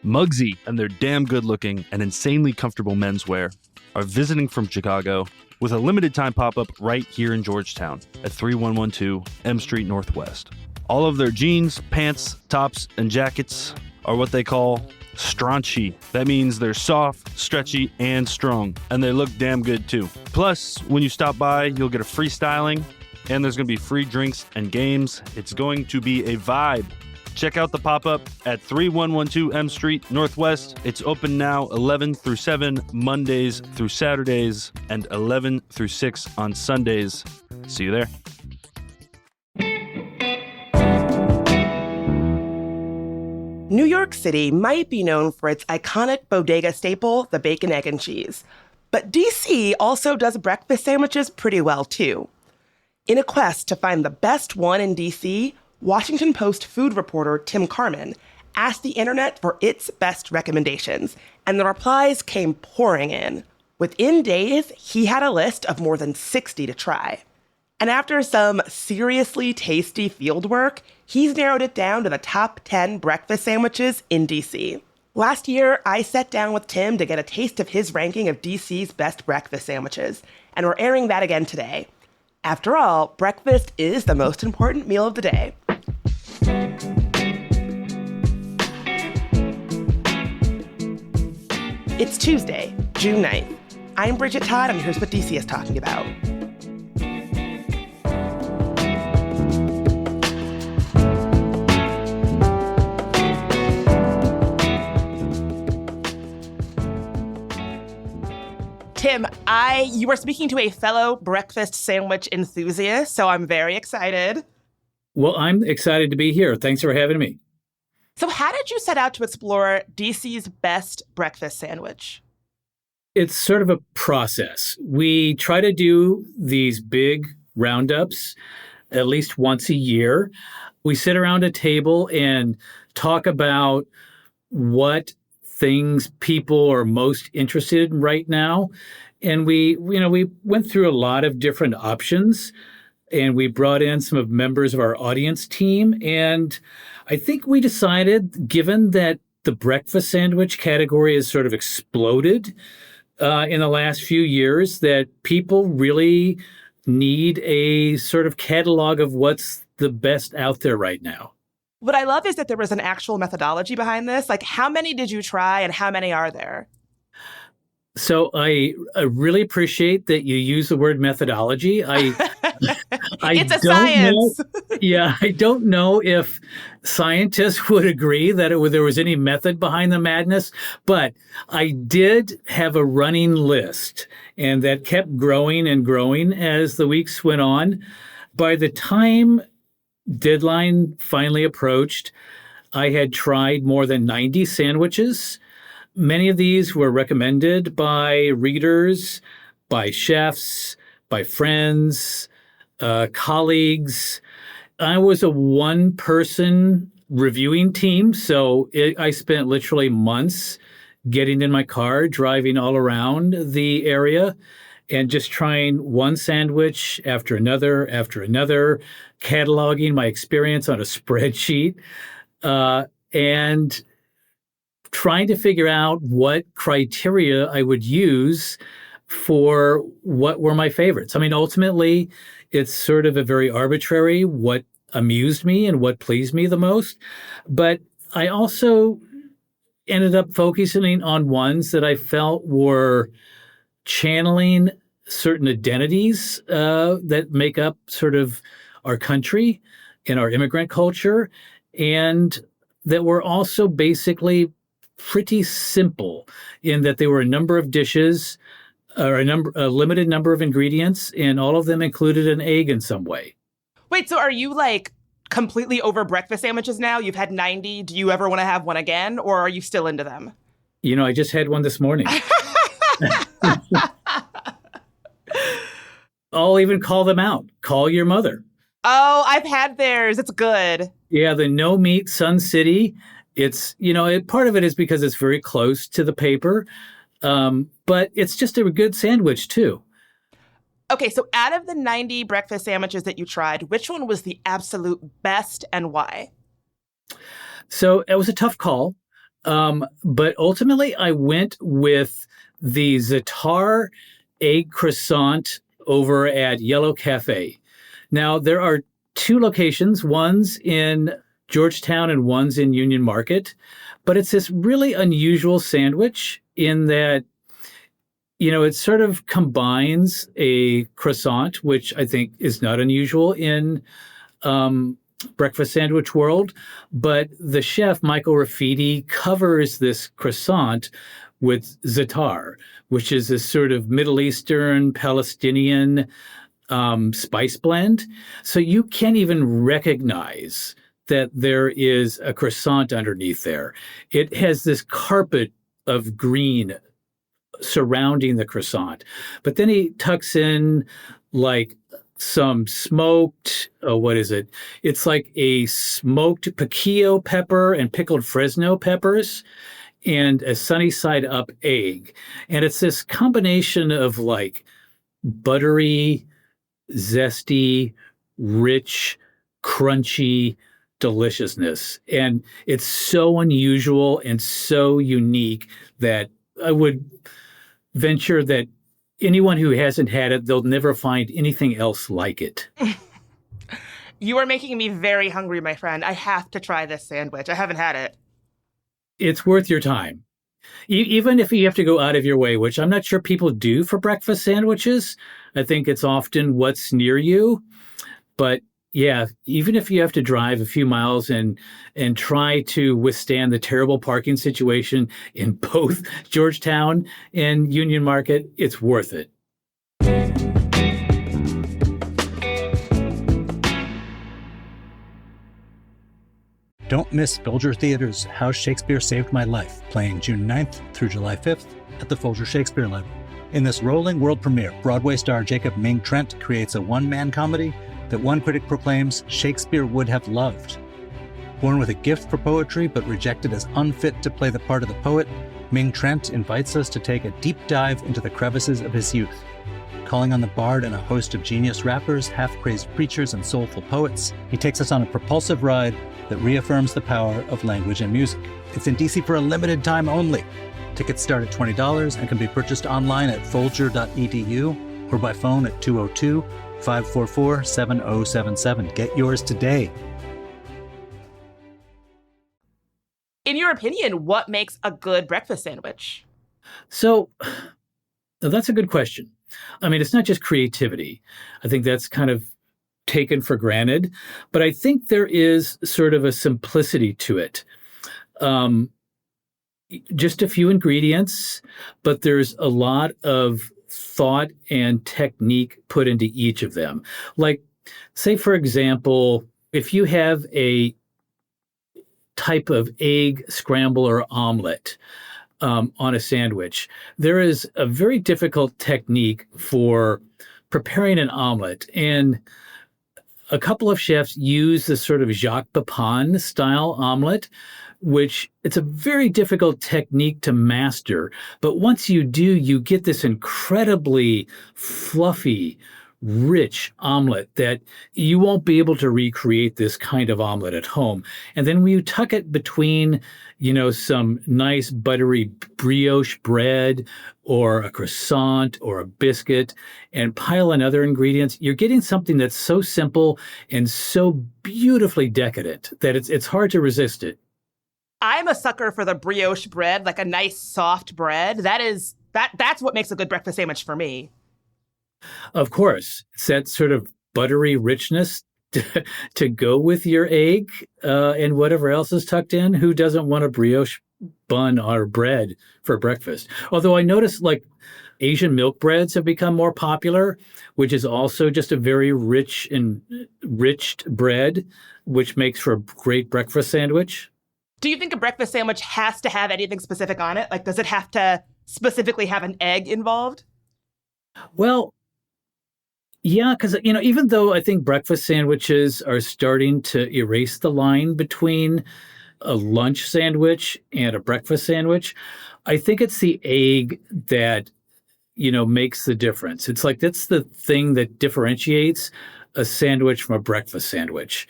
Muggsy and their damn good-looking and insanely comfortable menswear are visiting from Chicago with a limited-time pop-up right here in Georgetown at 3112 M Street Northwest. All of their jeans, pants, tops, and jackets are what they call straunchy. That means they're soft, stretchy, and strong, and they look damn good too. Plus, when you stop by, you'll get a free styling, and there's going to be free drinks and games. It's going to be a vibe. Check out the pop-up at 3112 M Street Northwest. It's open now 11 through 7 Mondays through Saturdays and 11 through 6 on Sundays. See you there. New York City might be known for its iconic bodega staple, the bacon, egg, and cheese. But D.C. also does breakfast sandwiches pretty well, too. In a quest to find the best one in D.C., Washington Post food reporter Tim Carman asked the internet for its best recommendations, and the replies came pouring in. Within days, he had a list of more than 60 to try. And after some seriously tasty field work, he's narrowed it down to the top 10 breakfast sandwiches in D.C. Last year, I sat down with Tim to get a taste of his ranking of D.C.'s best breakfast sandwiches, and we're airing that again today. After all, breakfast is the most important meal of the day. It's Tuesday, June 9th. I'm Bridget Todd, and here's what DC is talking about. Tim, you are speaking to a fellow breakfast sandwich enthusiast, so I'm very excited. Well, I'm excited to be here. Thanks for having me. So how did you set out to explore DC's best breakfast sandwich? It's sort of a process. We try to do these big roundups at least once a year. We sit around a table and talk about what things people are most interested in right now. And we went through a lot of different options, and we brought in some of members of our audience team. And I think we decided, given that the breakfast sandwich category has sort of exploded in the last few years, that people really need a sort of catalog of what's the best out there right now. What I love is that there was an actual methodology behind this. Like, how many did you try and how many are there? So I really appreciate that you use the word methodology. It's a science. I don't know if scientists would agree that there was any method behind the madness, but I did have a running list, and that kept growing and growing as the weeks went on. By the time deadline finally approached, I had tried more than 90 sandwiches. Many of these were recommended by readers, by chefs, by friends, colleagues. I was a one-person reviewing team, so I spent literally months getting in my car, driving all around the area, and just trying one sandwich after another, cataloging my experience on a spreadsheet, and trying to figure out what criteria I would use for what were my favorites. I mean, ultimately, it's sort of a very arbitrary what amused me and what pleased me the most. But I also ended up focusing on ones that I felt were channeling certain identities that make up sort of our country and our immigrant culture, and that were also basically pretty simple in that there were a number of dishes or a limited number of ingredients, and all of them included an egg in some way. Wait, so are you like completely over breakfast sandwiches now? You've had 90. Do you ever want to have one again, or are you still into them? You know, I just had one this morning. I'll even call them out. Call your mother. Oh, I've had theirs. It's good. Yeah, the no meat Sun City. It's, part of it is because it's very close to the paper, but it's just a good sandwich too. Okay, so out of the 90 breakfast sandwiches that you tried, which one was the absolute best and why? So it was a tough call. But ultimately, I went with the Zatar egg croissant over at Yellow Cafe. Now, there are two locations, one's in Georgetown and one's in Union Market, but it's this really unusual sandwich in that, it sort of combines a croissant, which I think is not unusual in breakfast sandwich world, but the chef, Michael Rafidi, covers this croissant with za'atar, which is a sort of Middle Eastern, Palestinian spice blend. So you can't even recognize that there is a croissant underneath there. It has this carpet of green surrounding the croissant. But then he tucks in like some smoked, what is it? It's like a smoked piquillo pepper and pickled Fresno peppers and a sunny side up egg. And it's this combination of like buttery, zesty, rich, crunchy deliciousness. And it's so unusual and so unique that I would venture that anyone who hasn't had it, they'll never find anything else like it. You are making me very hungry, my friend. I have to try this sandwich. I haven't had it. It's worth your time. Even if you have to go out of your way, which I'm not sure people do for breakfast sandwiches. I think it's often what's near you. But yeah, even if you have to drive a few miles and try to withstand the terrible parking situation in both Georgetown and Union Market, it's worth it. Don't miss Folger Theater's How Shakespeare Saved My Life, playing June 9th through July 5th at the Folger Shakespeare Library. In this rolling world premiere, Broadway star Jacob Ming Trent creates a one-man comedy that one critic proclaims Shakespeare would have loved. Born with a gift for poetry but rejected as unfit to play the part of the poet, Ming Trent invites us to take a deep dive into the crevices of his youth. Calling on the bard and a host of genius rappers, half-crazed preachers, and soulful poets, he takes us on a propulsive ride that reaffirms the power of language and music. It's in DC for a limited time only. Tickets start at $20 and can be purchased online at folger.edu or by phone at 202-544-7077. Get yours today. In your opinion, what makes a good breakfast sandwich? So that's a good question. I mean, it's not just creativity. I think that's kind of taken for granted, but I think there is sort of a simplicity to it. Just a few ingredients, but there's a lot of thought and technique put into each of them. Like, say, for example, if you have a type of egg scramble or omelet on a sandwich, there is a very difficult technique for preparing an omelet. And a couple of chefs use this sort of Jacques Pepin style omelet, which it's a very difficult technique to master. But once you do, you get this incredibly fluffy, rich omelet that you won't be able to recreate this kind of omelet at home. And then when you tuck it between, some nice buttery brioche bread or a croissant or a biscuit and pile in other ingredients, you're getting something that's so simple and so beautifully decadent that it's hard to resist it. I'm a sucker for the brioche bread, like a nice soft bread. That's what makes a good breakfast sandwich for me. Of course, it's that sort of buttery richness to go with your egg and whatever else is tucked in. Who doesn't want a brioche bun or bread for breakfast? Although I noticed like Asian milk breads have become more popular, which is also just a very rich and enriched bread, which makes for a great breakfast sandwich. Do you think a breakfast sandwich has to have anything specific on it? Like, does it have to specifically have an egg involved? Well, yeah, because, even though I think breakfast sandwiches are starting to erase the line between a lunch sandwich and a breakfast sandwich, I think it's the egg that, makes the difference. It's like that's the thing that differentiates a sandwich from a breakfast sandwich.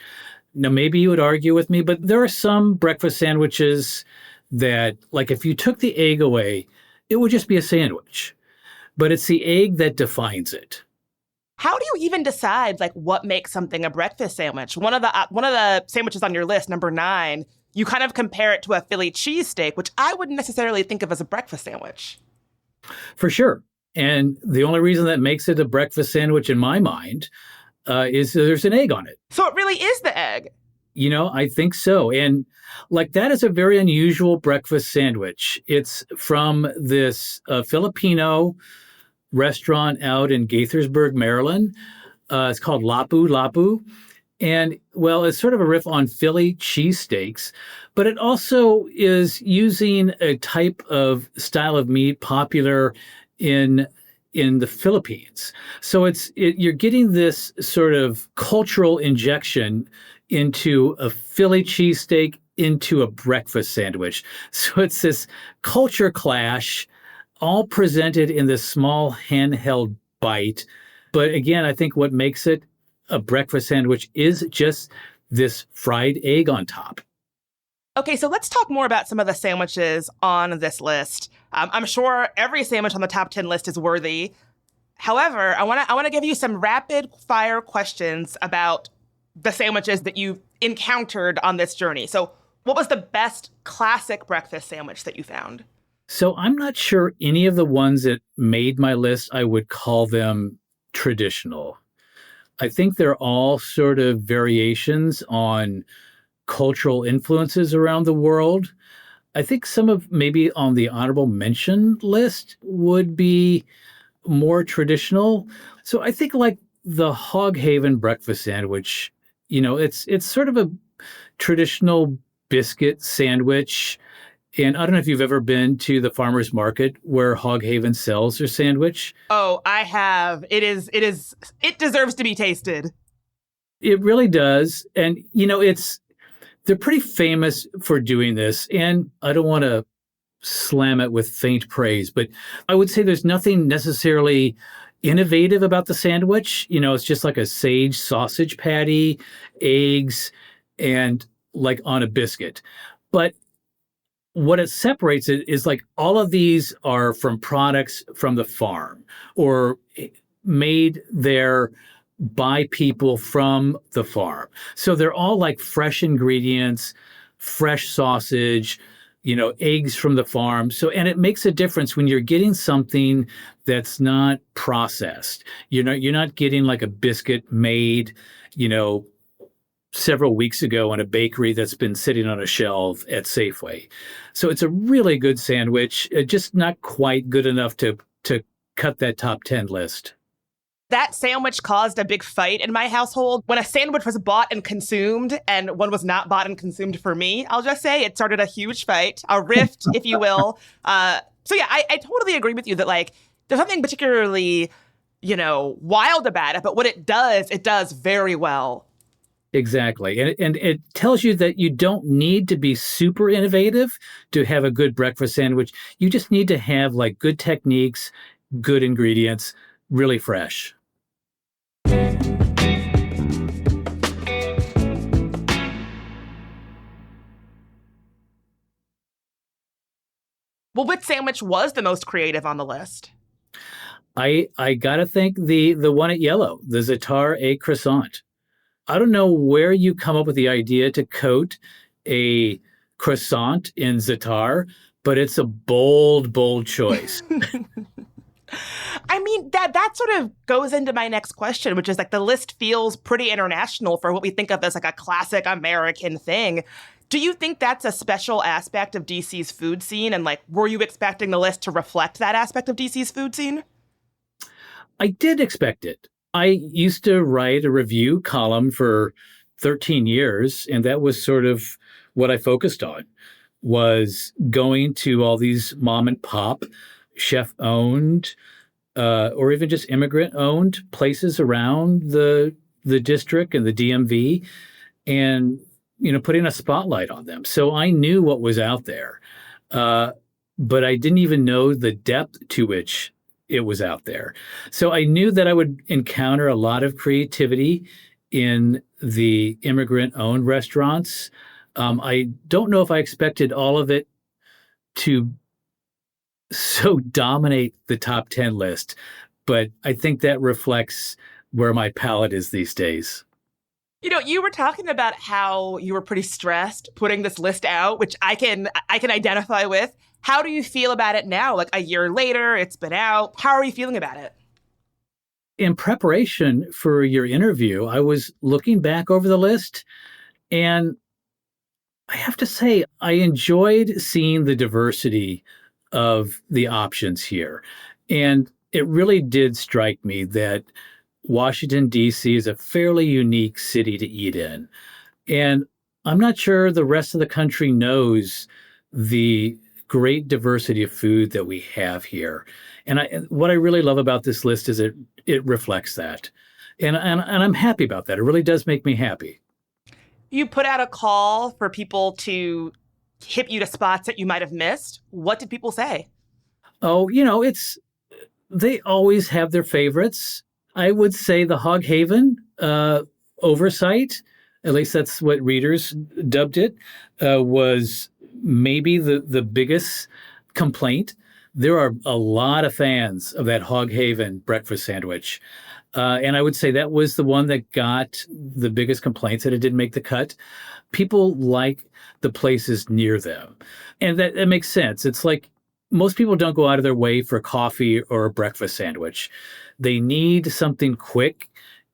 Now, maybe you would argue with me, but there are some breakfast sandwiches that, like, if you took the egg away, it would just be a sandwich. But it's the egg that defines it. How do you even decide like what makes something a breakfast sandwich? One of the sandwiches on your list, number 9, you kind of compare it to a Philly cheesesteak, which I wouldn't necessarily think of as a breakfast sandwich. For sure. And the only reason that makes it a breakfast sandwich in my mind is there's an egg on it. So it really is the egg. I think so. And like that is a very unusual breakfast sandwich. It's from this Filipino restaurant out in Gaithersburg, Maryland. It's called Lapu Lapu. And well, it's sort of a riff on Philly cheesesteaks, but it also is using a type of style of meat popular in the Philippines. So you're getting this sort of cultural injection into a Philly cheesesteak into a breakfast sandwich. So it's this culture clash, all presented in this small handheld bite. But again, I think what makes it a breakfast sandwich is just this fried egg on top. Okay, so let's talk more about some of the sandwiches on this list. I'm sure every sandwich on the top 10 list is worthy. However, I want to give you some rapid fire questions about the sandwiches that you've encountered on this journey. So what was the best classic breakfast sandwich that you found? So I'm not sure any of the ones that made my list, I would call them traditional. I think they're all sort of variations on cultural influences around the world. I think some of maybe on the honorable mention list would be more traditional. So I think like the Hog Haven breakfast sandwich, it's sort of a traditional biscuit sandwich. And I don't know if you've ever been to the farmer's market where Hog Haven sells their sandwich. Oh, I have. It deserves to be tasted. It really does. And, they're pretty famous for doing this. And I don't want to slam it with faint praise, but I would say there's nothing necessarily innovative about the sandwich. It's just like a sage sausage patty, eggs, and like on a biscuit. But what it separates it is like all of these are from products from the farm or made there by people from the farm. So they're all like fresh ingredients, fresh sausage, eggs from the farm. So, and it makes a difference when you're getting something that's not processed. You're not getting like a biscuit made, several weeks ago in a bakery that's been sitting on a shelf at Safeway. So it's a really good sandwich, just not quite good enough to cut that top 10 list. That sandwich caused a big fight in my household. When a sandwich was bought and consumed and one was not bought and consumed for me, I'll just say it started a huge fight, a rift, if you will. So yeah, I totally agree with you that like there's something particularly, wild about it, but what it does very well. Exactly. And it tells you that you don't need to be super innovative to have a good breakfast sandwich. You just need to have like good techniques, good ingredients, really fresh. Well, which sandwich was the most creative on the list? I gotta think the one at Yellow, the Za'atar egg croissant. I don't know where you come up with the idea to coat a croissant in za'atar, but it's a bold choice. I mean, that sort of goes into my next question, which is like the list feels pretty international for what we think of as like a classic American thing. Do you think that's a special aspect of DC's food scene? And like, were you expecting the list to reflect that aspect of DC's food scene? I did expect it. I used to write a review column for 13 years, and that was sort of what I focused on, was going to all these mom and pop, chef-owned, or even just immigrant-owned places around the district and the DMV, and putting a spotlight on them. So I knew what was out there, but I didn't even know the depth to which it was out there. So I knew that I would encounter a lot of creativity in the immigrant-owned restaurants. I don't know if I expected all of it to so dominate the top 10 list, but I think that reflects where my palate is these days. You were talking about how you were pretty stressed putting this list out, which I can identify with. How do you feel about it now? Like a year later, it's been out. How are you feeling about it? In preparation for your interview, I was looking back over the list, and I have to say, I enjoyed seeing the diversity of the options here. And it really did strike me that Washington, D.C. is a fairly unique city to eat in. And I'm not sure the rest of the country knows the great diversity of food that we have here. And what I really love about this list is it reflects that. And I'm happy about that. It really does make me happy. You put out a call for people to hit you to spots that you might have missed. What did people say? Oh, they always have their favorites. I would say the Hog Haven oversight, at least that's what readers dubbed it, was maybe the biggest complaint. There are a lot of fans of that Hog Haven breakfast sandwich. And I would say that was the one that got the biggest complaints, that it didn't make the cut. People like the places near them. And that makes sense. It's like most people don't go out of their way for coffee or a breakfast sandwich. They need something quick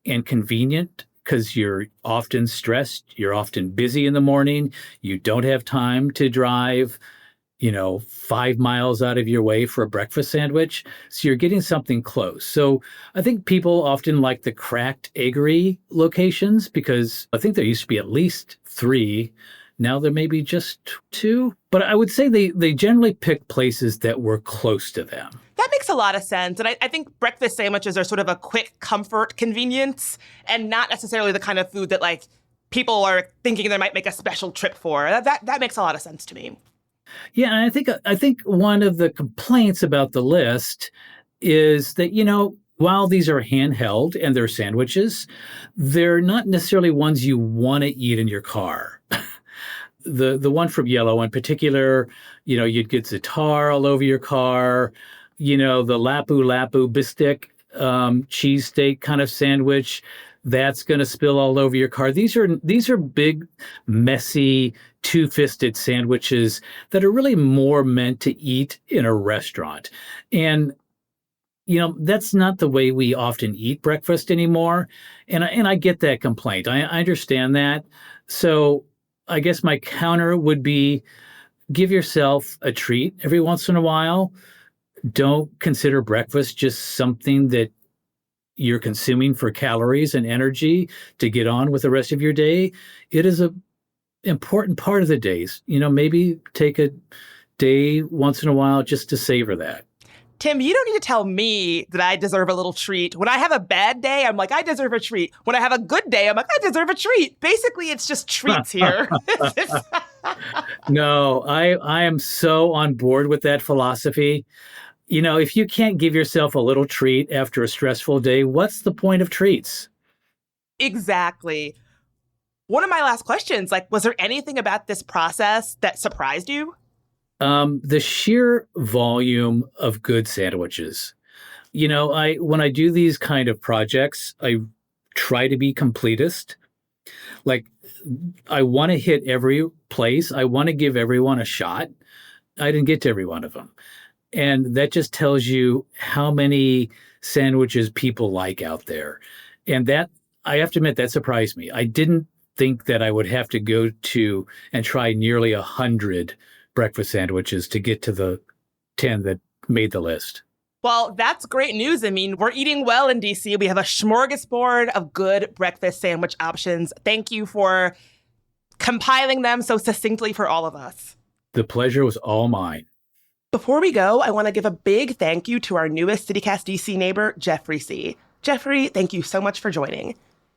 and convenient because you're often stressed. You're often busy in the morning. You don't have time to drive 5 miles out of your way for a breakfast sandwich. So you're getting something close. So I think people often like the cracked eggery locations because I think there used to be at least 3. Now there may be just 2. But I would say they generally pick places that were close to them. That makes a lot of sense. And I think breakfast sandwiches are sort of a quick comfort convenience and not necessarily the kind of food that like people are thinking they might make a special trip for. That makes a lot of sense to me. Yeah, and I think one of the complaints about the list is that, while these are handheld and they're sandwiches, they're not necessarily ones you want to eat in your car. The one from Yellow in particular, you'd get za'atar all over your car, the lapu bistek cheesesteak kind of sandwich. That's going to spill all over your car. These are big, messy, two-fisted sandwiches that are really more meant to eat in a restaurant. And, that's not the way we often eat breakfast anymore. And I get that complaint. I understand that. So I guess my counter would be give yourself a treat every once in a while. Don't consider breakfast just something that you're consuming for calories and energy to get on with the rest of your day. It is a important part of the days. Maybe take a day once in a while just to savor that. Tim, you don't need to tell me that I deserve a little treat. When I have a bad day, I'm like, I deserve a treat. When I have a good day, I'm like, I deserve a treat. Basically, it's just treats here. No, I am so on board with that philosophy. If you can't give yourself a little treat after a stressful day, what's the point of treats? Exactly. One of my last questions, was there anything about this process that surprised you? The sheer volume of good sandwiches. When I do these kind of projects, I try to be completist. I want to hit every place. I want to give everyone a shot. I didn't get to every one of them. And that just tells you how many sandwiches people like out there. And that, I have to admit, that surprised me. I didn't think that I would have to go to and try nearly 100 breakfast sandwiches to get to the 10 that made the list. Well, that's great news. I mean, we're eating well in DC. We have a smorgasbord of good breakfast sandwich options. Thank you for compiling them so succinctly for all of us. The pleasure was all mine. Before we go, I want to give a big thank you to our newest CityCast DC neighbor, Jeffrey C. Jeffrey, thank you so much for joining.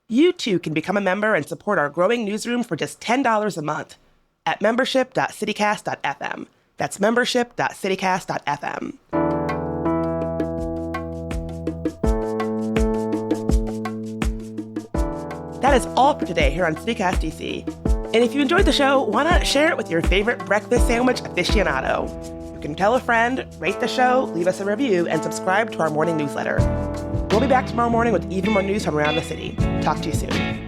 You too can become a member and support our growing newsroom for just $10 a month at membership.citycast.fm. That's membership.citycast.fm. That is all for today here on CityCast DC. And if you enjoyed the show, why not share it with your favorite breakfast sandwich aficionado? can tell a friend, rate the show, leave us a review, and subscribe to our morning newsletter. We'll be back tomorrow morning with even more news from around the city. Talk to you soon.